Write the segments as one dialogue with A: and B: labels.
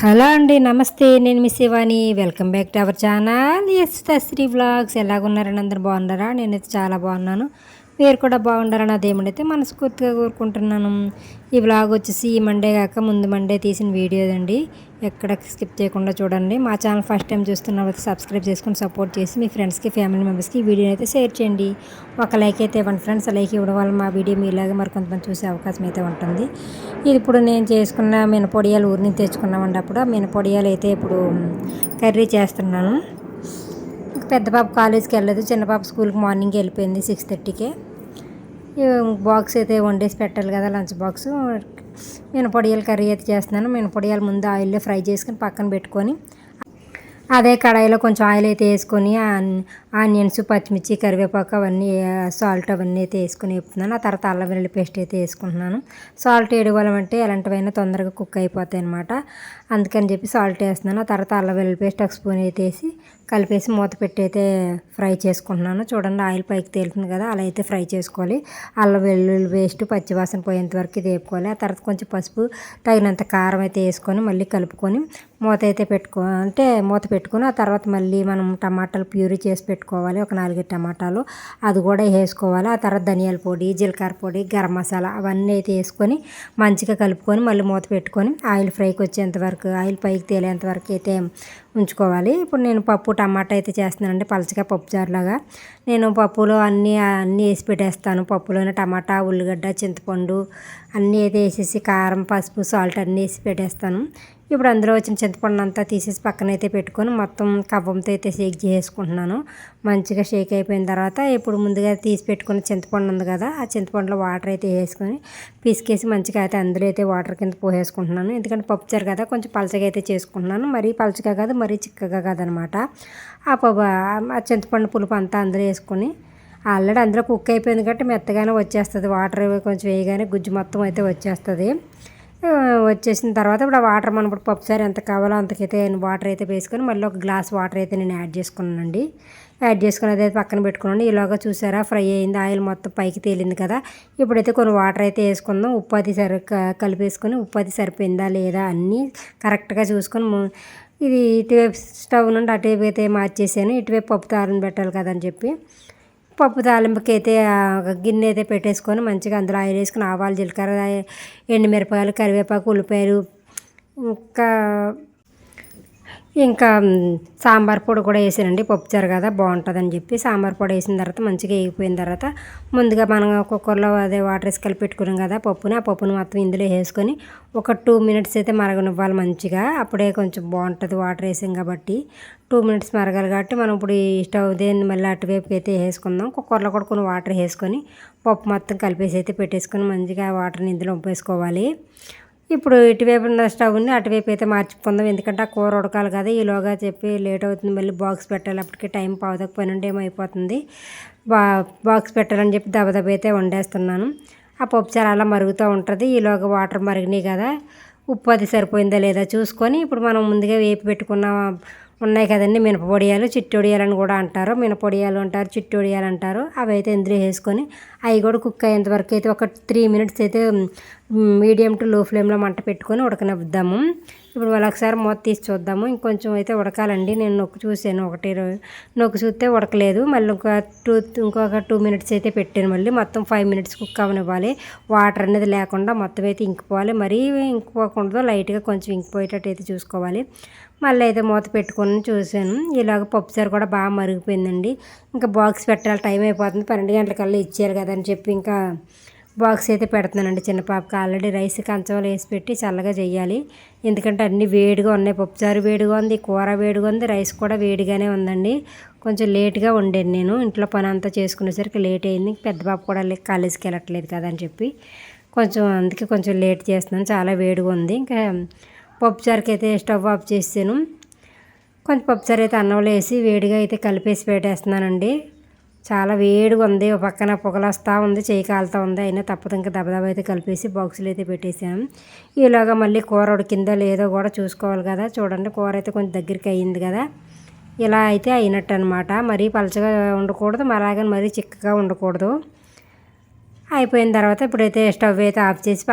A: Hello అండి, నమస్తే. నేను మీ Shivani. Welcome back to our channel Sri vlogs. ఎలాగున్నారని అందరు బాగున్నారా? నేనైతే చాలా బాగున్నాను. మీరు కూడా బాగుండాలని అదేమిటైతే మనస్ఫూర్తిగా కోరుకుంటున్నాను. ఈ వ్లాగ్ వచ్చేసి ఈ మండే కాక ముందు మండే తీసిన వీడియో అండి. ఎక్కడ స్కిప్ చేయకుండా చూడండి. మా ఛానల్ ఫస్ట్ టైం చూస్తున్న వాళ్ళకి సబ్స్క్రైబ్ చేసుకొని సపోర్ట్ చేసి మీ ఫ్రెండ్స్కి, ఫ్యామిలీ మెంబర్స్కి ఈ వీడియోని అయితే షేర్ చేయండి. ఒక లైక్ అయితే ఇవ్వండి ఫ్రెండ్స్. లైక్ ఇవ్వడం వల్ల మా వీడియో మీలాగే మరికొంతమంది చూసే అవకాశం అయితే ఉంటుంది. ఇది ఇప్పుడు నేను చేసుకున్న మినపొడియాలు ఊరి నుంచి తెచ్చుకున్నామండి. అప్పుడు మినపొడియాలు అయితే ఇప్పుడు కర్రీ చేస్తున్నాను. పెద్ద పాప కాలేజ్కి వెళ్ళలేదు, చిన్న పాప స్కూల్కి మార్నింగ్ వెళ్ళిపోయింది 6:30కే. బాక్స్ అయితే వండేసి పెట్టాలి కదా, లంచ్ బాక్స్. మినపొడియాలు కర్రీ అయితే చేస్తున్నాను. మినపొడియాలు ముందు ఆయిల్లో ఫ్రై చేసుకొని పక్కన పెట్టుకొని అదే కడాయిలో కొంచెం ఆయిల్ అయితే వేసుకొని ఆనియన్స్, పచ్చిమిర్చి, కరివేపాకు అవన్నీ సాల్ట్ అవన్నీ అయితే వేసుకొని వేపుతున్నాను. ఆ తర్వాత అల్లం వెల్లుల్లి పేస్ట్ అయితే వేసుకుంటున్నాను. సాల్ట్ వేయడం వల్ల అంటే ఎలాంటివైనా తొందరగా కుక్ అయిపోతాయి అనమాట. అందుకని చెప్పి సాల్ట్ వేస్తున్నాను. ఆ తర్వాత అల్లం వెల్లుల్లి పేస్ట్ ఒక స్పూన్ అయితే వేసి కలిపేసి మూత పెట్టి అయితే ఫ్రై చేసుకుంటున్నాను. చూడండి, ఆయిల్ పైకి తేలుతుంది కదా, అలా అయితే ఫ్రై చేసుకోవాలి. అల్లం వెల్లుల్లి పేస్ట్ పచ్చివాసన పోయేంత వరకు ఇది వేపుకోవాలి. ఆ తర్వాత కొంచెం పసుపు, తగినంత కారం అయితే వేసుకొని మళ్ళీ కలుపుకొని మూత అయితే మూత పెట్టుకుని ఆ తర్వాత మళ్ళీ మనం టమాటాలు ప్యూరీ చేసి పెట్టుకోవాలి. ఒక 4 టమాటాలు అది కూడా వేసుకోవాలి. ఆ తర్వాత ధనియాల పొడి, జీలకర్ర పొడి, గరం మసాలా అవన్నీ అయితే వేసుకొని మంచిగా కలుపుకొని మళ్ళీ మూత పెట్టుకొని ఆయిల్ ఫ్రైకి వచ్చేంత వరకు, ఆయిల్ పైకి తేలేంత వరకు అయితే ఉంచుకోవాలి. ఇప్పుడు నేను పప్పు టమాటా అయితే చేస్తున్నానండి, పలచగా పప్పు చారులాగా. నేను పప్పులో అన్నీ వేసి పెట్టేస్తాను. పప్పులోనే టమాటా, ఉల్లిగడ్డ, చింతపండు అన్నీ అయితే వేసేసి కారం, పసుపు, సాల్ట్ అన్నీ వేసి పెట్టేస్తాను. ఇప్పుడు అందులో వచ్చిన చింతపండు అంతా తీసేసి పక్కనైతే పెట్టుకొని మొత్తం కవ్వంతో అయితే షేక్ చేసుకుంటున్నాను. మంచిగా షేక్ అయిపోయిన తర్వాత ఇప్పుడు ముందుగా తీసి పెట్టుకున్న చింతపండు ఉంది కదా, ఆ చింతపండులో వాటర్ అయితే వేసుకొని పిసికేసి మంచిగా అయితే అందులో అయితే వాటర్ కింద పోసేసుకుంటున్నాను. ఎందుకంటే పప్పుచారు కదా, కొంచెం పలచగా అయితే చేసుకుంటున్నాను. మరీ పలచగా కాదు, మరీ చిక్కగా కాదనమాట. ఆ చింతపండు పులుపు అంతా అందులో వేసుకొని ఆల్రెడీ అందులో కుక్ అయిపోయింది కాబట్టి మెత్తగానే వచ్చేస్తుంది. వాటర్ కొంచెం వేయగానే గుజ్జు మొత్తం అయితే వచ్చేస్తుంది. వచ్చేసిన తర్వాత ఇప్పుడు ఆ వాటర్ మనం ఇప్పుడు పప్పుసారి ఎంత కావాలో అంతకైతే వాటర్ అయితే వేసుకొని మళ్ళీ ఒక గ్లాస్ వాటర్ అయితే నేను యాడ్ చేసుకున్నానండి. యాడ్ చేసుకుని అదైతే పక్కన పెట్టుకున్నాను. ఇలాగా చూసారా, ఫ్రై అయింది, ఆయిల్ మొత్తం పైకి తేలింది కదా. ఇప్పుడైతే కొన్ని వాటర్ అయితే వేసుకుందాం. ఉప్పు అది కలిపేసుకొని ఉప్పు అది సరిపోయిందా లేదా అన్నీ కరెక్ట్గా చూసుకొని ఇది ఇటువైపు స్టవ్ నుండి అటువైపు అయితే మార్చేసాను. ఇటువైపు పప్పు తాలింపు పెట్టాలి కదని చెప్పి పప్పు తాలింపుకి అయితే ఒక గిన్నె అయితే పెట్టేసుకొని మంచిగా అందులో ఆయిల్ వేసుకొని ఆవాలు, జీలకర్ర, ఎండుమిరపకాయలు, కరివేపాకు, ఉల్లిపాయలు ఇంకా ఇంకా సాంబార్ పొడి కూడా వేసానండి. పప్పుచారు కదా బాగుంటుందని చెప్పి సాంబార్ పొడి వేసిన తర్వాత మంచిగా వేగిపోయిన తర్వాత ముందుగా మనం కుక్కర్లో అదే వాటర్ వేసి కలిపి పెట్టుకున్నాం కదా పప్పుని, ఆ పప్పుని మొత్తం ఇందులో వేసుకొని ఒక 2 మినిట్స్ అయితే మరగనివ్వాలి మంచిగా. అప్పుడే కొంచెం బాగుంటుంది, వాటర్ వేసాం కాబట్టి 2 మినిట్స్ మరగాలి. కాబట్టి మనం ఇప్పుడు ఈ స్టవ్ దేన్ని మళ్ళీ అటువైపుకి అయితే వేసుకుందాం. కుక్కర్లో కూడా కొన్ని వాటర్ వేసుకొని పప్పు మొత్తం కలిపేసి అయితే పెట్టేసుకొని మంచిగా వాటర్ని ఇందులో వేసుకోవాలి. ఇప్పుడు ఇటువైపు ఉన్న స్టవ్ని అటువైపు అయితే మార్చుకుందాం. ఎందుకంటే ఆ కూర ఉడకాలి కదా, ఈలోగా చెప్పి లేట్ అవుతుంది. మళ్ళీ బాక్స్ పెట్టాలి, అప్పటికి టైం పావుదకు 12 ఏమో అయిపోతుంది. బాక్స్ పెట్టాలని చెప్పి దబదబ అయితే వండేస్తున్నాను. ఆ పప్పుచారు అలా మరుగుతూ ఉంటుంది. ఈలోగా వాటర్ మరిగినాయి కదా, ఉప్పు అది సరిపోయిందా లేదా చూసుకొని ఇప్పుడు మనం ముందుగా వేపి పెట్టుకున్న ఉన్నాయి కదండి మినపొడియాలు, చిట్టొడియాలు అని కూడా అంటారు. మినపొడియాలు అంటారు, చిట్టొడియాలు అంటారు. అవి అయితే ఇందులో వేసుకొని అవి కూడా కుక్ అయ్యేంత వరకు అయితే ఒక 3 మినిట్స్ అయితే మీడియం టు లో ఫ్లేమ్లో మంట పెట్టుకొని ఉడకనిద్దాము. ఇప్పుడు మళ్ళీ ఒకసారి మూత తీసి చూద్దాము. ఇంకొంచెం అయితే ఉడకాలండి. నేను నొక్కి చూసాను, నొక్కి చూస్తే ఉడకలేదు. మళ్ళీ ఇంకొక 2 మినిట్స్ అయితే పెట్టాను. మళ్ళీ మొత్తం 5 మినిట్స్ కుక్ అవనివ్వాలి. వాటర్ అనేది లేకుండా మొత్తం అయితే ఇంకిపోవాలి. మరీ ఇంకిపోకూడదు, లైట్గా కొంచెం ఇంకిపోయేటట్టు అయితే చూసుకోవాలి. మళ్ళీ అయితే మూత పెట్టుకొని చూశాను. ఇలాగ పప్పుచారు కూడా బాగా మరిగిపోయిందండి. ఇంకా బాక్స్ పెట్టాలి, టైం అయిపోతుంది, 12 గంటలకల్లా ఇచ్చారు కదా అని చెప్పి ఇంకా బాక్స్ అయితే పెడుతున్నానండి. చిన్న పాపకి ఆల్రెడీ రైస్ కంచంలో వేసి పెట్టి చల్లగా చేయాలి. ఎందుకంటే అన్నీ వేడిగా ఉన్నాయి. పప్పుచారు వేడిగా ఉంది, కూర వేడిగా ఉంది, రైస్ కూడా వేడిగానే ఉందండి. కొంచెం లేట్గా వండాను నేను. ఇంట్లో పని అంతా చేసుకునేసరికి లేట్ అయింది. పెద్ద పాప కూడా కాలేజీకి వెళ్ళట్లేదు కదా అని చెప్పి అందుకే కొంచెం లేట్ చేస్తున్నాను. చాలా వేడిగా ఉంది. ఇంకా పప్పుచారుకి అయితే స్టవ్ ఆఫ్ చేసాను. కొంచెం పప్పుచారు అయితే అన్నంలో వేసి వేడిగా అయితే కలిపేసి పెట్టేస్తున్నానండి. చాలా వేడిగా ఉంది, ఒక పక్కన పొగలు వస్తూ ఉంది, చేయి కాలుతూ ఉంది. అయినా తప్పదు, ఇంకా దబదబా అయితే కలిపేసి బాక్సులు అయితే పెట్టేసాను. ఇలాగా మళ్ళీ కూర ఉడికిందో లేదో కూడా చూసుకోవాలి కదా. చూడండి, కూర అయితే కొంచెం దగ్గరికి అయ్యింది కదా, ఇలా అయితే అయినట్టు అనమాట. మరీ పలచగా ఉండకూడదు, అలాగని మరీ చిక్కగా ఉండకూడదు. అయిపోయిన తర్వాత ఇప్పుడైతే స్టవ్ అయితే ఆఫ్ చేసి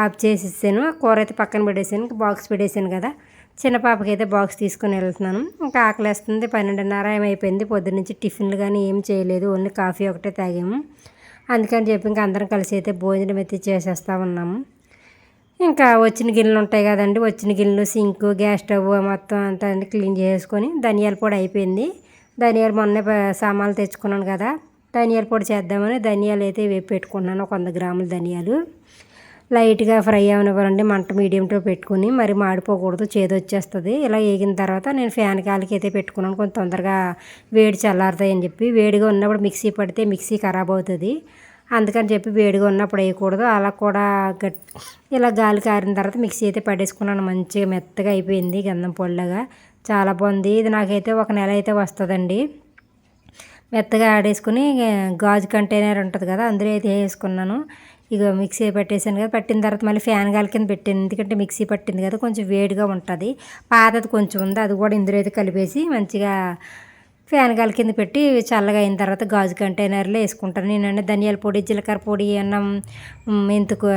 A: ఆఫ్ చేసేసాను. కూర అయితే పక్కన పెట్టేసాను. ఇంకా బాక్స్ పెట్టేసాను కదా, చిన్న పాపకి అయితే బాక్స్ తీసుకుని వెళ్తున్నాను. ఇంకా ఆకలేస్తుంది. 12:30 ఏమైపోయింది. పొద్దున్నుంచి టిఫిన్లు కానీ ఏం చేయలేదు, ఓన్లీ కాఫీ ఒకటే తాగాము. అందుకని చెప్పి ఇంకా అందరం కలిసి అయితే భోజనం అయితే చేసేస్తూ ఉన్నాము. ఇంకా వచ్చిన గిన్నెలు ఉంటాయి కదండి, వచ్చిన గిన్నెలు, సింకు, గ్యాస్ స్టవ్ మొత్తం అంతా క్లీన్ చేసుకొని, ధనియాల పొడి అయిపోయింది. ధనియాలు మొన్నే సామాన్లు తెచ్చుకున్నాను కదా, ధనియాల పొడి చేద్దామని ధనియాలు అయితే వేపి పెట్టుకున్నాను. 100 గ్రాముల ధనియాలు లైట్గా ఫ్రై అవనివ్వాలండి, మంట మీడియంతో పెట్టుకుని, మరి మాడిపోకూడదు, చేదు వచ్చేస్తుంది. ఇలా వేగిన తర్వాత నేను ఫ్యాన్ గాలికి అయితే పెట్టుకున్నాను, కొంచెం తొందరగా వేడి చల్లారుతాయి అని చెప్పి. వేడిగా ఉన్నప్పుడు మిక్సీ పడితే మిక్సీ ఖరాబ్ అవుతుంది, అందుకని చెప్పి వేడిగా ఉన్నప్పుడు వేయకూడదు. అలా కూడా ఇలా గాలి కారిన తర్వాత మిక్సీ అయితే పడేసుకున్నాను. మంచిగా మెత్తగా అయిపోయింది, గంధం పొడిలాగా చాలా బాగుంది. ఇది నాకైతే 1 నెల అయితే వస్తుందండి. మెత్తగా ఆడేసుకుని గాజు కంటైనర్ ఉంటుంది కదా, అందులో అయితే వేసుకున్నాను. ఇక మిక్సీ పెట్టేసాను కదా, పట్టిన తర్వాత మళ్ళీ ఫ్యాన్ గాలి కింద పెట్టాను, ఎందుకంటే మిక్సీ పట్టింది కదా కొంచెం వేడిగా ఉంటుంది. పాతది కొంచెం ఉంది, అది కూడా ఇందులో అయితే కలిపేసి మంచిగా ఫ్యాన్ గాలి కింద పెట్టి చల్లగా అయిన తర్వాత గాజు కంటైనర్లో వేసుకుంటాను. నేనంటే ధనియాల పొడి, జీలకర్ర పొడి, అన్నం, మెంతుకు,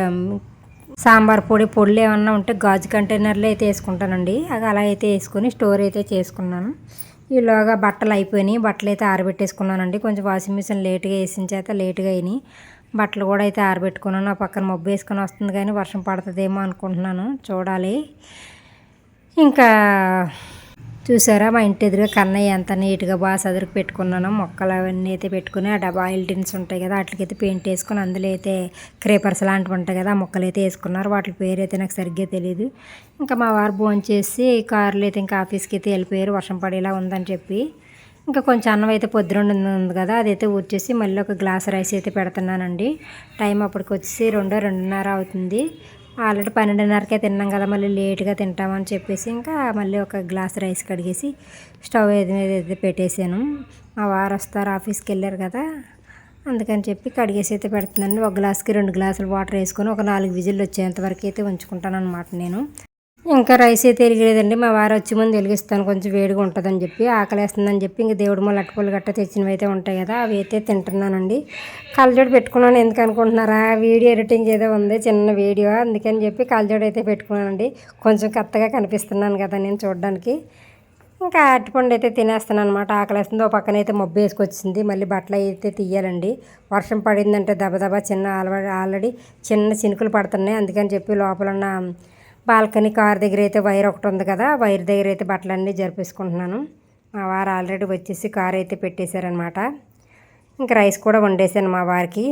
A: సాంబార్ పొడులు ఏమన్నా ఉంటే గాజు కంటైనర్లో అయితే వేసుకుంటానండి. అది అలా అయితే వేసుకొని స్టోర్ అయితే చేసుకున్నాను. ఈలోగా బట్టలు అయిపోయినాయి, బట్టలు అయితే ఆరబెట్టేసుకున్నానండి. కొంచెం వాషింగ్ మిషన్ లేట్గా వేసిన చేత లేట్గా అయినాయి. బట్టలు కూడా అయితే ఆరబెట్టుకున్నాను. ఆ పక్కన మబ్బు వేసుకొని వస్తుంది కానీ వర్షం పడుతుందేమో అనుకుంటున్నాను, చూడాలి. ఇంకా చూసారా మా ఇంటి ఎదురుగా కన్నయ్య ఎంత నీట్గా బాగా సదురుకు పెట్టుకున్నాను. మొక్కలు అవన్నీ అయితే పెట్టుకుని, ఆ డబ్బా ఆయిల్ టిన్స్ ఉంటాయి కదా, వాటికైతే పెయింట్ వేసుకొని, అందులో అయితే క్రేపర్స్ లాంటివి ఉంటాయి కదా, ఆ మొక్కలు అయితే వేసుకున్నారు. వాటి పేరు అయితే నాకు సరిగ్గా తెలియదు. ఇంకా మా వారు భోంచేసి కార్లో అయితే ఇంకా ఆఫీస్కి అయితే వెళ్ళిపోయారు, వర్షం పడేలా ఉందని చెప్పి. ఇంకా కొంచెం అన్నం అయితే పొద్దున ఉంది కదా, అదైతే ఊడ్చేసి మళ్ళీ ఒక గ్లాస్ రైస్ అయితే పెడుతున్నానండి. టైం అప్పటికి వచ్చేసి 2:30 అవుతుంది. ఆల్రెడీ 12:30కే తిన్నాం కదా, మళ్ళీ లేట్గా తింటామని చెప్పేసి ఇంకా మళ్ళీ ఒక గ్లాస్ రైస్ కడిగేసి స్టవ్ మీద అయితే పెట్టేసాను. మా వారు వస్తారు, ఆఫీస్కి వెళ్ళారు కదా, అందుకని చెప్పి కడిగేసి అయితే పెడుతున్నాను. ఒక గ్లాస్కి 2 గ్లాసులు వాటర్ వేసుకొని ఒక 4 విజిల్లు వచ్చేంతవరకు అయితే ఉంచుకుంటాను అనమాట నేను. ఇంకా రైస్ అయితే వెలిగలేదండి, మా వారు వచ్చే ముందు వెలిగిస్తాను, కొంచెం వేడిగా ఉంటుందని చెప్పి, ఆకలేస్తుందని చెప్పి. ఇంక దేవుడు మళ్ళీ అట్టుపళ్ళు గట్ట తెచ్చినవి అయితే ఉంటాయి కదా, అవి అయితే తింటున్నానండి. కళ్ళజోడు పెట్టుకున్నాను, ఎందుకు అనుకుంటున్నారా, వీడియో ఎడిటింగ్ ఏదో ఉంది, చిన్న వీడియో, అందుకని చెప్పి కళ్ళజోడు అయితే పెట్టుకున్నానండి. కొంచెం కొత్తగా కనిపిస్తున్నాను కదా నేను చూడడానికి. ఇంకా అరటిపండు అయితే తినేస్తున్నాను అనమాట, ఆకలేస్తుంది. ఓ పక్కన అయితే మబ్బు వేసుకొచ్చింది, మళ్ళీ బట్టలు అయితే తీయాలండి. వర్షం పడిందంటే దబదబా ఆల్రెడీ చిన్న చినుకులు పడుతున్నాయి, అందుకని చెప్పి లోపల ఉన్న బాల్కనీ కార్ దగ్గర అయితే వైర్ ఒకటి ఉంది కదా, వైర్ దగ్గర అయితే బట్టలన్నీ జరిపేసుకుంటున్నాను. మా వారు ఆల్రెడీ వచ్చేసి కార్ అయితే పెట్టేశారనమాట. ఇంకా రైస్ కూడా వండేసాను మా వారికి.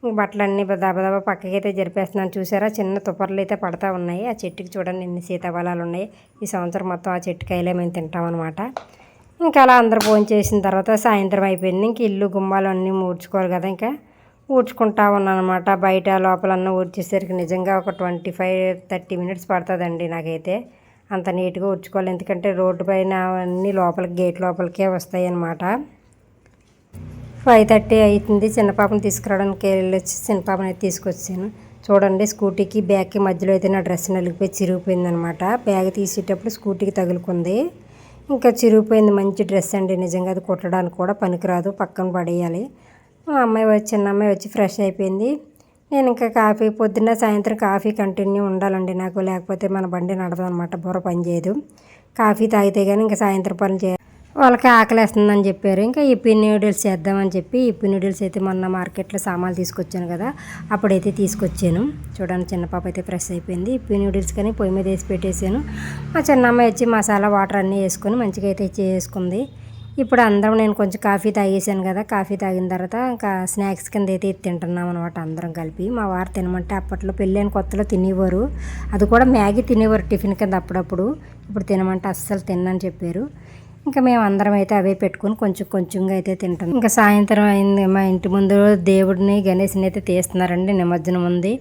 A: ఇంక బట్టలన్నీ దబదబా పక్కకి అయితే జరిపేస్తున్నాను. చూసారా, చిన్న తుపర్లు అయితే పడతా ఉన్నాయి. ఆ చెట్టుకి చూడండి ఎన్ని సీతాఫలాలు ఉన్నాయి. ఈ సంవత్సరం మొత్తం ఆ చెట్టుకాయలే మేము తింటామన్నమాట. ఇంకా అలా అందరూ భోజనం చేసిన తర్వాత సాయంత్రం అయిపోయింది. ఇంక ఇల్లు గుమ్మాలు అన్నీ ఊడ్చుకోవాలి కదా, ఇంకా ఊడ్చుకుంటా ఉన్నాను అనమాట. బయట లోపలన్నా ఊడ్చేసరికి నిజంగా ఒక 25-30 మినిట్స్ పడుతుందండి నాకైతే. అంత నీట్గా ఊడ్చుకోవాలి, ఎందుకంటే రోడ్డు పైన అన్నీ లోపలికి గేట్ లోపలికే వస్తాయి అన్నమాట. 5:30 అవుతుంది. చిన్న పాపను తీసుకురావడానికి వెళ్ళొచ్చి చిన్న పాపని అయితే తీసుకొచ్చాను. చూడండి, స్కూటీకి బ్యాగ్కి మధ్యలో అయితే నా డ్రెస్ నలిగిపోయి చిరిగిపోయింది అనమాట. బ్యాగ్ తీసేటప్పుడు స్కూటీకి తగులుకుంది, ఇంకా చిరిగిపోయింది. మంచి డ్రెస్ అండి, నిజంగా అది కుట్టడానికి కూడా పనికిరాదు, పక్కన పడేయాలి. మా చిన్న అమ్మాయి వచ్చి ఫ్రెష్ అయిపోయింది. నేను ఇంకా కాఫీ పొద్దున్న సాయంత్రం కాఫీ కంటిన్యూ ఉండాలండి నాకు, లేకపోతే మన బండి నడదు అనమాట, బుర్ర పని చేయదు. కాఫీ తాగితే కానీ ఇంకా సాయంత్రం పనులు చేయాలి. వాళ్ళకి ఆకలేస్తుందని చెప్పారు. ఇంకా ఇప్పి నూడిల్స్ చేద్దామని చెప్పి ఇప్పి నూడిల్స్ అయితే మొన్న మార్కెట్లో సామాన్లు తీసుకొచ్చాను కదా, అప్పుడైతే తీసుకొచ్చాను. చూడండి, చిన్న పాప అయితే ఫ్రెష్ అయిపోయింది. ఇప్పి నూడిల్స్ కానీ పొయ్యి మీద వేసి పెట్టేశాను. మా చిన్న అమ్మాయి వచ్చి మసాలా వాటర్ అన్నీ వేసుకొని మంచిగా అయితే చేసుకుంది. ఇప్పుడు అందరం, నేను కొంచెం కాఫీ తాగేసాను కదా, కాఫీ తాగిన తర్వాత ఇంకా స్నాక్స్ కింద అయితే తింటున్నాం అనమాట అందరం కలిపి. మా వారు తినమంటే అప్పట్లో పెళ్ళైన కొత్తలో తినేవారు, అది కూడా మ్యాగీ తినేవారు టిఫిన్ కింద అప్పుడప్పుడు. ఇప్పుడు తినమంటే అస్సలు తినని చెప్పారు. ఇంకా మేము అందరం అయితే అవే పెట్టుకుని కొంచెం కొంచెంగా అయితే తింటాం. ఇంకా సాయంత్రం అయింది, మా ఇంటి ముందు దేవుడిని గణేష్ని అయితే తీస్తున్నారండి, నిమజ్జనం ఉంది.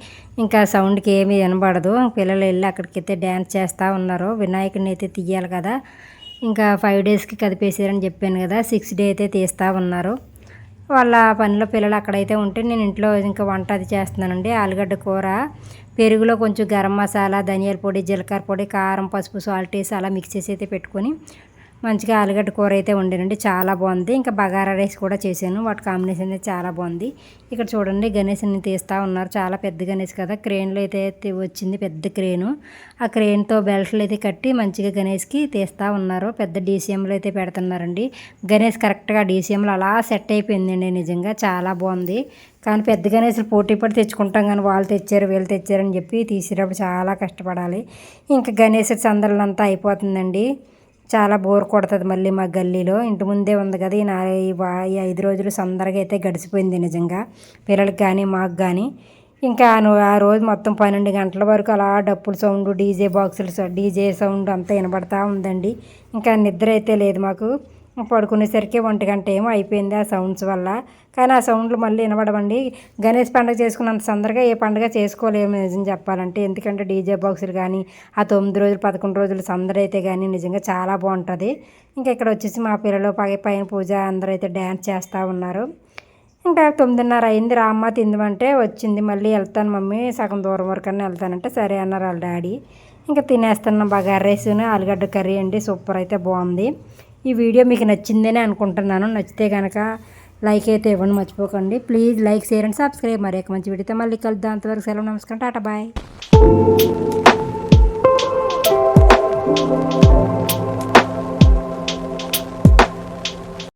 A: ఇంకా సౌండ్కి ఏమీ వినబడదు. పిల్లలు వెళ్ళి అక్కడికైతే డ్యాన్స్ చేస్తూ ఉన్నారు. వినాయకుడిని అయితే తీయాలి కదా, ఇంకా 5 డేస్కి కదిపేసారని చెప్పాను కదా, 6 డే అయితే తీస్తూ ఉన్నారు. వాళ్ళ పనిలో పిల్లలు అక్కడైతే ఉంటే నేను ఇంట్లో ఇంకా వంట అది చేస్తున్నానండి. ఆలుగడ్డ కూర, పెరుగులో కొంచెం గరం మసాలా, ధనియాల పొడి, జీలకర్ర పొడి, కారం, పసుపు, సాల్ట్ వేసి అలా మిక్స్ చేసి అయితే పెట్టుకొని మంచిగా ఆలుగడ్డ కూర అయితే వండానండి, చాలా బాగుంది. ఇంకా బగారా రైస్ కూడా చేశాను, వాటి కాంబినేషన్ అయితే చాలా బాగుంది. ఇక్కడ చూడండి గణేష్ని తీస్తూ ఉన్నారు, చాలా పెద్ద గణేష్ కదా. క్రేన్లో అయితే వచ్చింది, పెద్ద క్రేను. ఆ క్రేన్తో బెల్ట్లు అయితే కట్టి మంచిగా గణేష్కి తీస్తూ ఉన్నారు. పెద్ద డీసీఎంలో అయితే పెడుతున్నారండి. గణేష్ కరెక్ట్గా డీసీఎంలో అలా సెట్ అయిపోయిందండి, నిజంగా చాలా బాగుంది. కానీ పెద్ద గణేష్లు పోటీ పడి తెచ్చుకుంటాం, కానీ వాళ్ళు తెచ్చారు వీళ్ళు తెచ్చారని చెప్పి తీసేటప్పుడు చాలా కష్టపడాలి. ఇంకా గణేష్ సందర్లంతా అయిపోతుందండి, చాలా బోర్ కొడుతుంది మళ్ళీ మా గల్లీలో. ఇంటి ముందే ఉంది కదా, ఈ 5 రోజులు సందరగా అయితే గడిచిపోయింది నిజంగా, పిల్లలకి కానీ మాకు కానీ. ఇంకా ఆ రోజు మొత్తం 12 గంటల వరకు అలా డప్పుల సౌండ్, డీజే సౌండ్ అంతా వినబడతా ఉందండి. ఇంకా నిద్ర అయితే లేదు మాకు. పడుకునేసరికి 1 గంట ఏమో అయిపోయింది ఆ సౌండ్స్ వల్ల. కానీ ఆ సౌండ్లు మళ్ళీ వినబడవండి. గణేష్ పండుగ చేసుకున్నంత సందర్గా ఏ పండుగ చేసుకోలేము నిజం చెప్పాలంటే. ఎందుకంటే డీజే బాక్సులు కానీ ఆ 9 రోజులు 11 రోజులు సందడి అయితే కానీ నిజంగా చాలా బాగుంటుంది. ఇంకా ఇక్కడ వచ్చేసి మా పిల్లలు పైన పూజ అందరూ అయితే డ్యాన్స్ చేస్తూ ఉన్నారు. ఇంకా 9:30 అయింది, రామ్మ తిందామంటే వచ్చింది. మళ్ళీ వెళ్తాను మమ్మీ, సగం దూరం వరకన్నా వెళ్తానంటే సరే అన్నారు వాళ్ళ డాడీ. ఇంకా తినేస్తున్నాం. బగారా రైస్ ఆలుగడ్డ కర్రీ అండి, సూపర్ అయితే బాగుంది. ఈ వీడియో మీకు నచ్చిందని అనుకుంటున్నాను. నచ్చితే కనుక లైక్ అయితే ఇవ్వండి మర్చిపోకండి. Please like, share and subscribe. మరి ఒక మంచి వీడియోతో మళ్ళీ కలుద్దాం. అంతవరకు సెలవు, నమస్కారం, టాటా బాయ్.